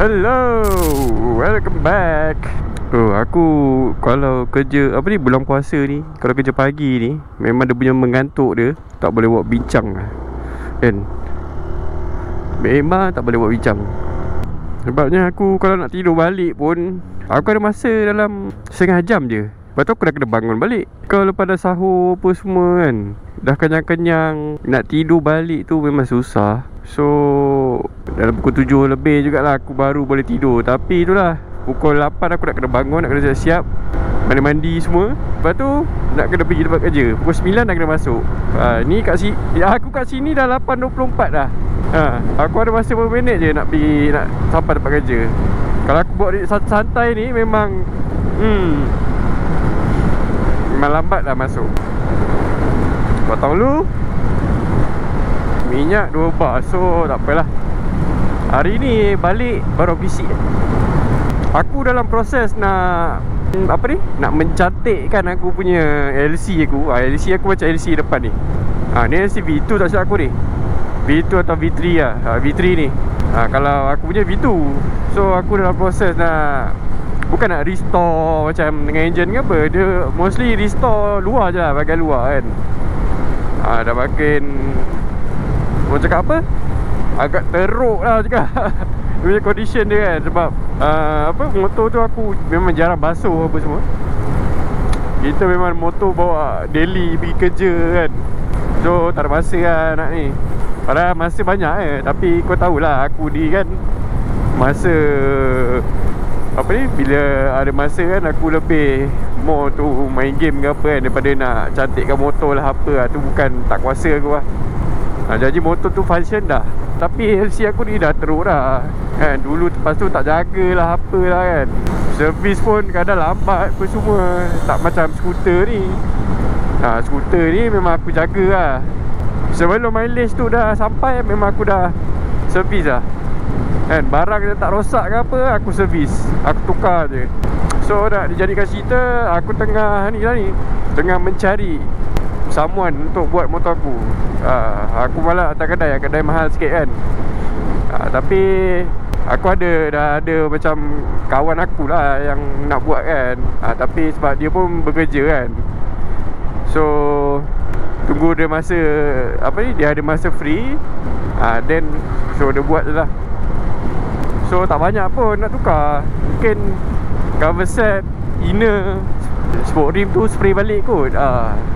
Hello, welcome back. Aku kalau kerja bulan puasa ni, kalau kerja pagi ni memang dia punya mengantuk dia tak boleh buat bincang kan. Memang tak boleh buat bincang. Sebabnya aku kalau nak tidur balik pun aku ada masa dalam setengah jam je. Lepas tu aku dah kena bangun balik. Kalau lepas dah sahur apa semua kan, dah kenyang-kenyang, nak tidur balik tu memang susah. So dalam pukul 7 lebih jugalah aku baru boleh tidur. Tapi itulah, pukul 8 aku nak kena bangun, nak kena siap-siap, mandi-mandi semua. Lepas tu nak kena pergi tempat kerja. Pukul 9 dah kena masuk. Ni aku kat sini dah 8.24 dah. Aku ada masa berapa minit je nak pergi, nak sampai tempat kerja. Kalau aku buat santai ni memang memang lambat dah masuk. Potong dulu. Minyak 2 bar. So tak apalah. Hari ni balik baru bisik. Aku dalam proses nak nak mencantikkan aku punya LC aku. LC aku macam LC depan ni. Ni LC V2 tak silap aku ni. V2 atau V3 lah. V3 ni. Kalau aku punya V2. So aku dalam proses nak, bukan nak restore macam dengan enjin ke apa. Dia mostly restore luar je lah, bahagian luar kan. Dah makin, mau cakap apa, agak teruk lah cakap. Dia punya condition dia kan. Sebab motor tu aku memang jarang basuh apa semua. Kita memang motor bawa daily pergi kerja kan. So tak ada masa lah nak ni. Padahal masa banyak tapi kau tahulah aku ni kan, masa bila ada masa kan, aku lebih more tu main game ke apa kan, daripada nak cantikkan motor lah apa lah. Tu bukan tak kuasa aku lah. Jadi motor tu function dah. Tapi LC aku ni dah teruk dah kan. Dulu lepas tu tak jagalah apalah kan. Servis pun kadang lambat apa semua. Tak macam skuter ni. Skuter ni memang aku jaga lah. Sebelum mileage tu dah sampai, memang aku dah servis lah kan. Barang yang tak rosak ke apa, aku servis, aku tukar je. So nak dijadikan cerita, aku tengah tengah mencari someone untuk buat motor aku. Aku malah tak kedai mahal sikit kan. Tapi aku dah ada macam kawan aku lah yang nak buat kan. Tapi sebab dia pun bekerja kan, so tunggu dia masa dia ada masa free, then so dia buat je lah. So tak banyak pun nak tukar. Mungkin cover set, inner, sport rim tu spray balik kot.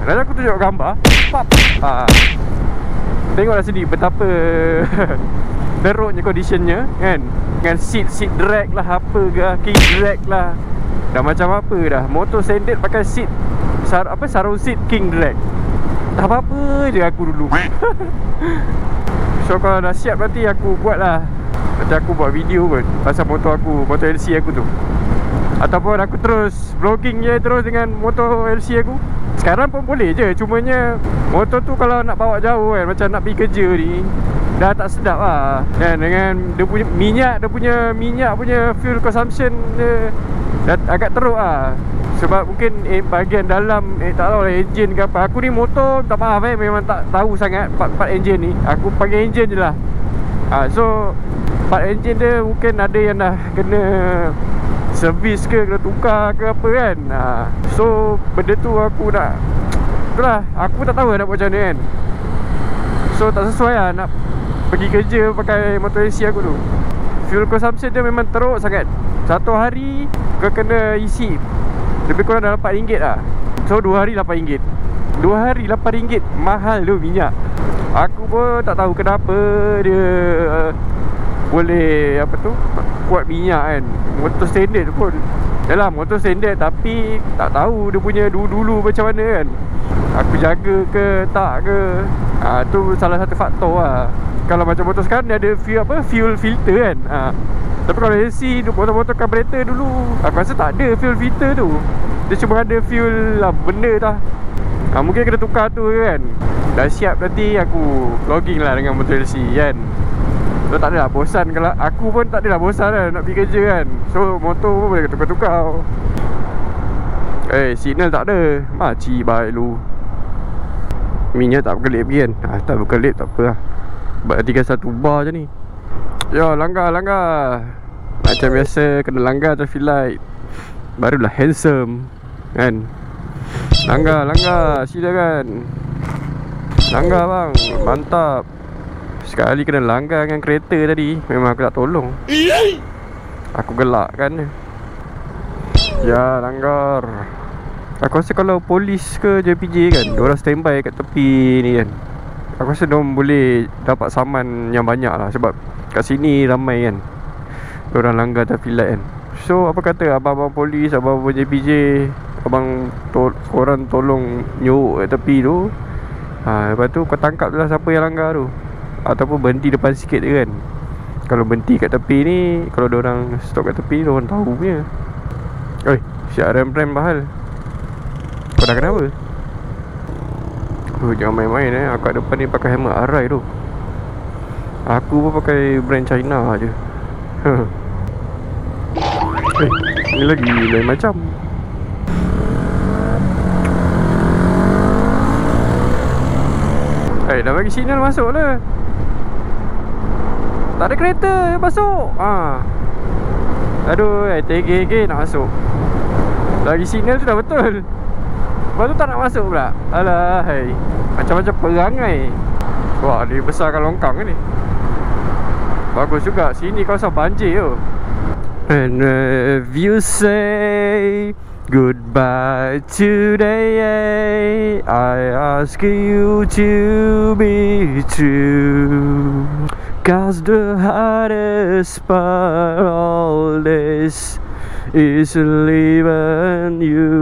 Nanti aku tunjuk gambar. Pop. Tengoklah sendiri betapa teruknya conditionnya kan. Dengan seat drag lah apa ke, king drag lah, dah macam apa dah. Motor standard pakai seat surround seat king drag. Tak apa-apa je aku dulu. So kalau dah siap nanti aku buat lah. Nanti aku buat video pun pasal motor aku, motor LC aku tu. Ataupun aku terus vlogging je terus dengan motor LC aku. Sekarang pun boleh je. Cumanya motor tu kalau nak bawa jauh kan, macam nak pergi kerja ni, dah tak sedap lah kan. Dengan dia punya minyak punya fuel consumption dia dah agak teruk lah. Sebab mungkin bahagian dalam tak tahu lah enjin ke apa. Aku ni motor tak faham memang tak tahu sangat part enjin ni. Aku panggil enjin je lah. So part enjin dia mungkin ada yang dah kena servis ke, kena tukar ke apa kan. So benda tu aku nak, itulah, aku tak tahu nak buat macam mana kan. So tak sesuai lah nak pergi kerja pakai motor AC aku tu. Fuel consumption dia memang teruk sangat. Satu hari kau kena isi lebih kurang dalam RM4 lah. So 2 hari RM8. 2 hari RM8. Mahal tu minyak. Aku pun tak tahu kenapa dia boleh kuat minyak kan. Motor standard pun, yalah motor standard, tapi tak tahu dia punya dulu macam mana kan. Aku jaga ke tak ke, tu salah satu faktor lah. Kalau macam motor sekarang dia ada fuel filter kan. Tapi kalau AC, motor-motor carburetor dulu, aku rasa tak ada fuel filter tu. Dia cuma ada fuel lah, benda dah. Mungkin kena tukar tu kan. Dah siap nanti aku vlogging lah dengan motor LC kan. So tak adalah bosan. Kalau aku pun tak adalah bosan lah nak pergi kerja kan. So motor pun boleh tukar-tukar. Signal tak ada. Makcik baik lu. Minyak tak berkelip pergi kan. Tak berkelip tak apa lah. Tinggal 1 bar je ni. Ya, langgar. Macam biasa kena langgar traffic light, barulah handsome kan. Langgar silakan. Langgar bang, mantap. Sekali kena langgar dengan kereta tadi, memang aku tak tolong. Aku gelak kan. Ya, langgar. Aku rasa kalau polis ke JPJ kan, diorang standby kat tepi ni kan, aku rasa diorang boleh dapat saman yang banyak lah. Sebab kat sini ramai kan, diorang langgar traffic light kan. So apa kata abang-abang polis, abang-abang JPJ, korang tolong nyuruk kat tepi tu. Lepas tu kau tangkap lah siapa yang langgar tu, ataupun berhenti depan sikit je kan. Kalau berhenti kat tepi ni, kalau diorang stop kat tepi, diorang tahu punya. Oi, siap rem bahal. Kau dah kenapa? Jangan main-main aku kat depan ni pakai helmet Arai tu. Aku pun pakai brand China je. Ni lagi lain macam. Dah bagi signal masuk lah. Tak ada kereta yang masuk. Aduh, TG nak masuk. Lagi signal tu dah betul, lepas tu tak nak masuk pula. Alah, macam-macam perangai. Wah, dia besarkan longkang ni. Bagus juga. Sini kawasan banjir tu. And if you say goodbye today, I ask you to be true. Cause the hardest part all this is leaving you.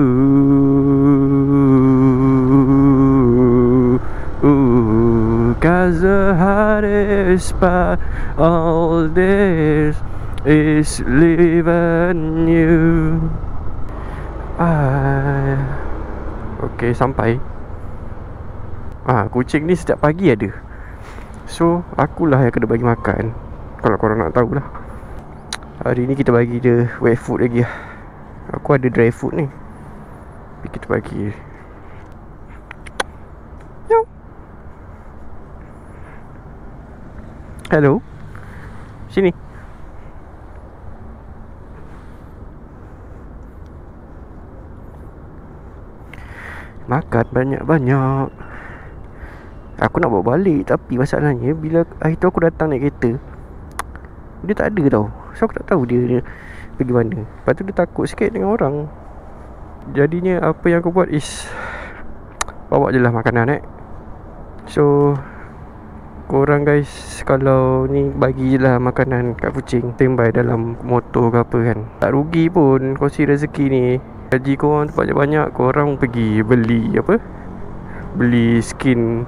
Cause the hardest part all this is leaving you. Okay, sampai. Kucing ni setiap pagi ada. So, akulah yang kena bagi makan. Kalau korang nak tahulah. Hari ni kita bagi dia wet food lagi lah. Aku ada dry food ni, tapi kita bagi. Yo. Hello. Sini. Makan banyak-banyak. Aku nak bawa balik, tapi masalahnya bila hari tu aku datang naik kereta, dia tak ada tau. So aku tak tahu dia pergi mana. Lepas tu dia takut sikit dengan orang. Jadinya apa yang aku buat is bawa je lah makanan So korang guys, kalau ni bagi je lah makanan kat kucing, standby dalam motor ke apa kan. Tak rugi pun, kongsi rezeki ni. Gaji korang tu banyak-banyak, korang pergi beli apa, beli skin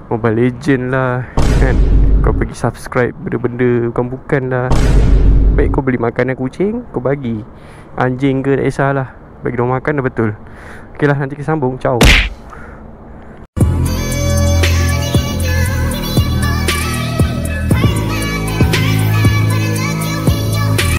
Mobile Legend lah kan. Kau pergi subscribe benda-benda bukan-bukan lah. Baik kau beli makanan kucing, kau bagi anjing ke, tak kisahlah, bagi dia makan dah betul. Ok lah, nanti kita sambung. Ciao.